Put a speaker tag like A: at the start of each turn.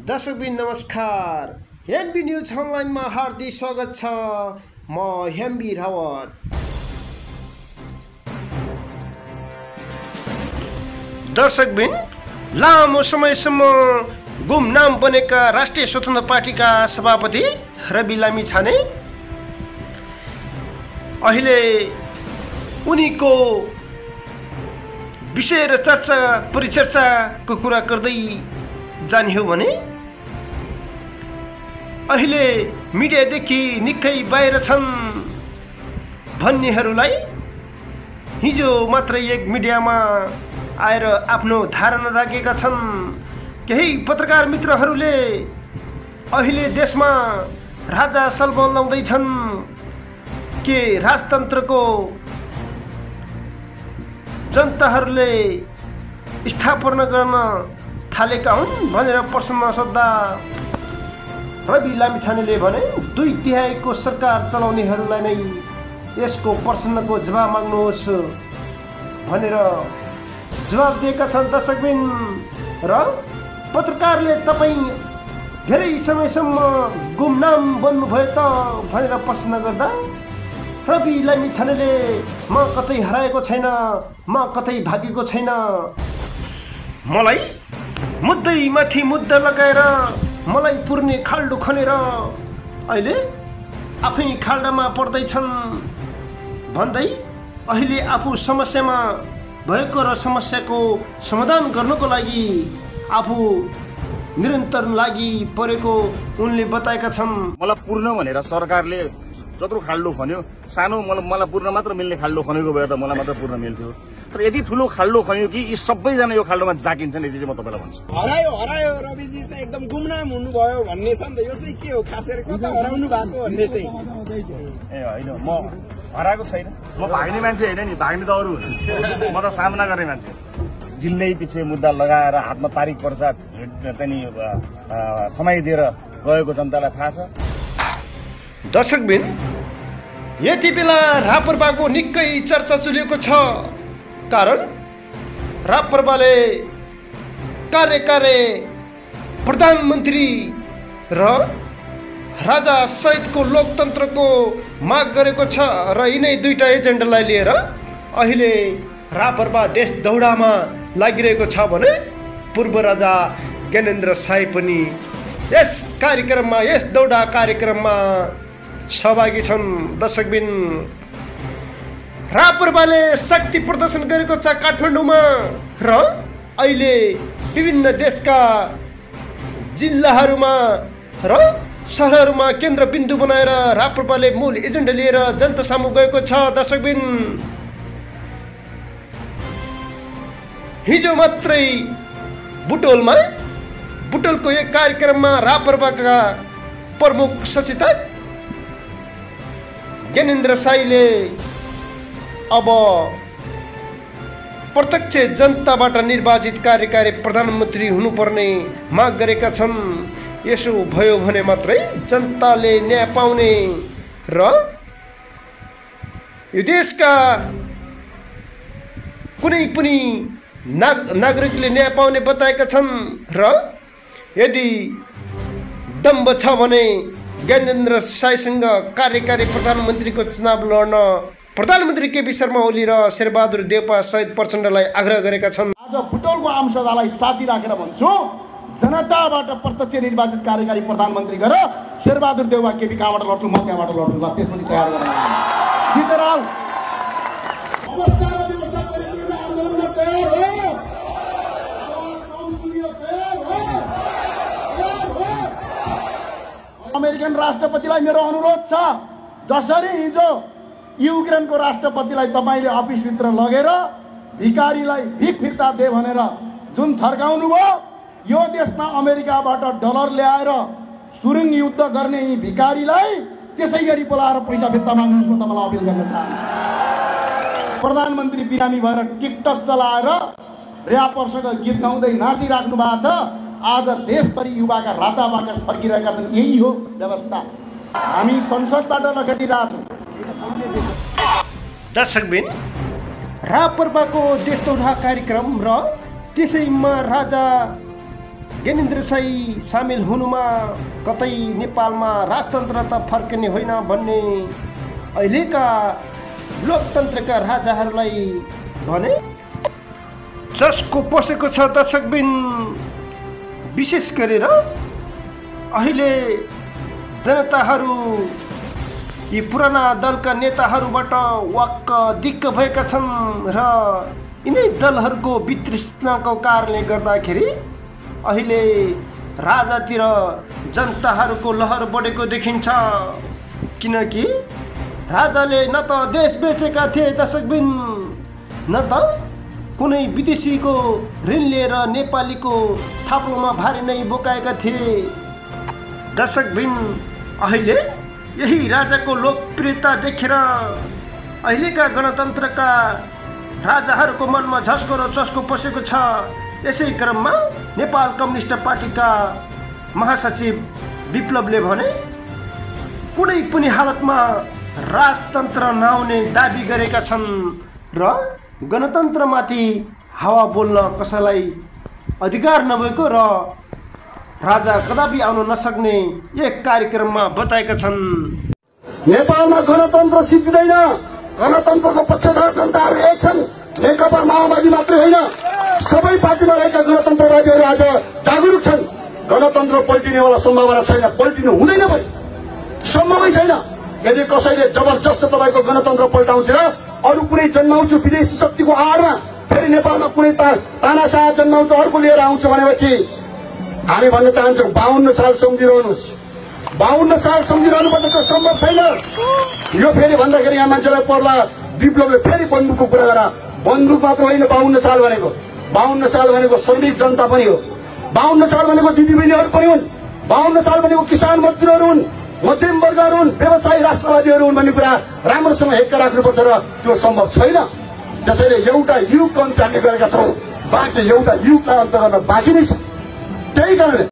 A: दर्शकबिन नमस्कार। NB news अनलाइनमा हार्दिक स्वागत छ। म हेम्बी रावत। दर्शकबिन लामो समयसम्म गुमनाम बनेका राष्ट्रिय स्वतन्त्र पार्टीका सभापति रवि लामिछाने अहिले उनीको विषय र चर्चा परिचर्चाको कुरा गर्दै जाने हो भने अहिले मिडियादेखि निकै बाहिर छन् भन्नेहरूलाई हिजो मात्रै एक मिडियामा आएर आफ्नो धारणा राखेका छन्। केही पत्रकार मित्रहरूले अहिले देशमा राजा सलमान लाउँदैछन् के राजतन्त्रको जनताहरूले स्थापना गर्न थालेका हुन् भनेर प्रश्न सोध्दा रवि लामिछानेले भने 2/3 को सरकार चलाउनेहरूलाई नै यसको प्रश्नको जवाब माग्नुहोस् भनेर जवाब दिएका छन्। दर्शकबिन र पत्रकारले तपाईँ धेरै समयसम्म गुमनाम बन्नुभयो त भनेर प्रश्न गर्दा रवि लामिछानेले म कतै हराएको छैन, म कतै भागेको छैन, मलाई मुद्दैमाथि मुद्दा लगाएर मलाई पुर्ने खाल्डो खनेर अहिले आफै खाल्डामा पर्दैछन् भन्दै अहिले आफू समस्यामा भएको र समस्याको समाधान गर्नको लागि आफू निरन्तर लागि परेको उनले बताएका छन्।
B: मलाई पूर्ण भनेर सरकारले जत्रो खाल्डो खन्यो, सानो मलाई पूर्ण मात्र मिल्ने खाल्डो खनेको भए त मलाई मात्र पूर्ण मिल्थ्यो। तर यति ठुलो खाल्डो खन्यो कि यी सबैजना यो खाल्डोमा जाकिन्छन्, यति चाहिँ म तपाईँलाई भन्छु।
C: हरायो रविजी चाहिँ एकदम गुमनाम हुनुभयो भन्ने छ नि त। यो चाहिँ के हो, खास गरी कता हराउनु भएको भन्ने चाहिँ
B: ए होइन, म हराएको छैन, म भाग्ने मान्छे होइन नि, भाग्ने त अरू म त सामना गर्ने मान्छे। जिल्लै पछि मुद्दा लगाएर हातमा पारिक पर्चा चाहिँ नि थमाइदिएर गएको जनतालाई थाहा छ।
A: दर्शकबिन यति बेला राप्रपाको निकै चर्चा चलेको छ, कारण राप्रपाले कार्यकारी प्रधानमन्त्री र राजा सहितको लोकतन्त्रको माग गरेको छ र यिनै दुईटा एजेन्डालाई लिएर अहिले राप्रपा देश दौडामा लागिरहेको छ भने पूर्व राजा ज्ञानेन्द्र साई पनि यस कार्यक्रममा, यस दौडा कार्यक्रममा सहभागी छन्। दर्शकबिन राप्रपाले शक्ति प्रदर्शन गरेको छ काठमाडौँमा र अहिले विभिन्न देशका जिल्लाहरूमा र सहरहरूमा केन्द्रबिन्दु बनाएर राप्रपाले मूल एजेन्डा लिएर जनता सामु गएको छ। दर्शकबिन हिजो मात्रै बुटोलको एक कार्यक्रममा राप्रपाका प्रमुख सचेतक ज्ञानेन्द्र साईले अब प्रत्यक्ष जनताबाट निर्वाचित कार्यकारी प्रधानमन्त्री हुनुपर्ने माग गरेका छन्। यसो भयो भने मात्रै जनताले न्याय पाउने र यो देशका कुनै पनि नागरिकले न्याय पाउने बताएका छन्। र यदि दम्ब छ भने ज्ञानेन्द्र साईसँग कार्यकारी प्रधानमन्त्रीको चुनाव लड्न प्रधानमन्त्री केपी शर्मा ओली र शेरबहादुर देउपा सहित प्रचण्डलाई आग्रह गरेका छन्।
D: आज बुटोलको आमसभालाई साथी राखेर भन्छु, जनताबाट प्रत्यक्ष निर्वाचित कार्यकारी प्रधानमन्त्री गरेर शेरबहादुर देउपा केपी कहाँबाट लड्छु, म त्यहाँबाट लड्छु, त्यसपछि तयार गर्न जितेर आऊ। अमेरिकन राष्ट्रपतिलाई मेरो अनुरोध छ, जसरी हिजो युक्रेनको राष्ट्रपतिलाई तपाईँले अफिसभित्र लगेर भिकारीलाई भिख फिर्ता दे भनेर जुन थर्काउनु भयो, यो देशमा अमेरिकाबाट डलर ल्याएर सुरुङ युद्ध गर्ने यी भिकारीलाई त्यसै गरी बोलाएर पैसा फिर्ता माग्नुहोस्। म तपाईँलाई अपिल गर्न चाहन्छु। प्रधानमन्त्री बिरामी भएर टिकटक चलाएर ऱ्यापरसँग गीत गाउँदै नाचिराख्नु भएको छ। आज देशभरि युवाका राता बाकस फर्किरहेका छन्। यही हो व्यवस्था। हामी संसदबाट लखेटिरहेछौँ।
A: दर्शकबिन राप्रपाको देश दौडा कार्यक्रम र त्यसैमा राजा ज्ञानेन्द्र शाही सामेल हुनुमा कतै नेपालमा राजतन्त्र त फर्किने होइन भन्ने अहिलेका लोकतन्त्रका राजाहरूलाई भने जसको पसेको छ दर्शकबिन विशेष गरेर अहिले जनताहरू यी पुराना दलका नेताहरूबाट वाक्क दिक्क भएका छन् र यिनै दलहरूको वितृष्णाको कारणले गर्दाखेरि अहिले राजातिर जनताहरूको लहर बढेको देखिन्छ। किनकि राजाले न त देश बेचेका थिए दर्शकबिन न त कुनै विदेशीको ऋण लिएर नेपालीको थाप्लोमा भारी नै बोकाएका थिए। दर्शकबिन अहिले यही राजाको लोकप्रियता देखेर अहिलेका गणतन्त्रका राजाहरूको मनमा झस्को र चस्को पसेको छ। यसै क्रममा नेपाल कम्युनिस्ट पार्टीका महासचिव विप्लवले भने कुनै पनि हालतमा राजतन्त्र नहुने दाबी गरेका छन् र गणतन्त्रमाथि हावा बोल्न कसैलाई अधिकार नभएको र राजा कदापि आउन नसक्ने एक कार्यक्रममा बताएका छन्।
D: नेपालमा गणतन्त्र सिद्धिँदैन। गणतन्त्रको पक्षधर जनताहरू एक छन्। नेकपा माओवादी मात्रै होइन, सबै पार्टीमा रहेका गणतन्त्रवादीहरू आज जागरुक छन्। गणतन्त्र पल्टिनेवाला सम्भावना छैन, पल्टिनु हुँदैन पनि, सम्भवै छैन। यदि कसैले जबरजस्त तपाईँको गणतन्त्र पल्टाउँछ र अरू कुनै जन्माउँछु विदेशी शक्तिको आडमा फेरि नेपालमा कुनै तानाशाह जन्माउँछ अर्को लिएर आउँछ भनेपछि हामी भन्न चाहन्छौँ 52 साल सम्झिरहनुहोस्। 52 साल सम्झिरहनुपर्छ, त्यो सम्भव छैन। यो फेरि भन्दाखेरि यहाँ मान्छेलाई पर्ला विप्लवले फेरि बन्दुकको कुरा गर। बन्दुक मात्र होइन 52 साल भनेको। 52 साल भनेको श्रमिक जनता पनि हो। 52 साल भनेको दिदीबहिनीहरू पनि हुन्। 52 साल भनेको किसान मजदुरहरू हुन्, मध्यम वर्गहरू हुन्, व्यवसायी राष्ट्रवादीहरू हुन् भन्ने कुरा राम्रोसँग हेक्का राख्नुपर्छ र त्यो सम्भव छैन। त्यसैले एउटा युगको अन्त्य हामीले गरेका छौँ, बाँकी एउटा युगलाई अन्त्य गर्न बाँकी नै छ। त्यही कारणले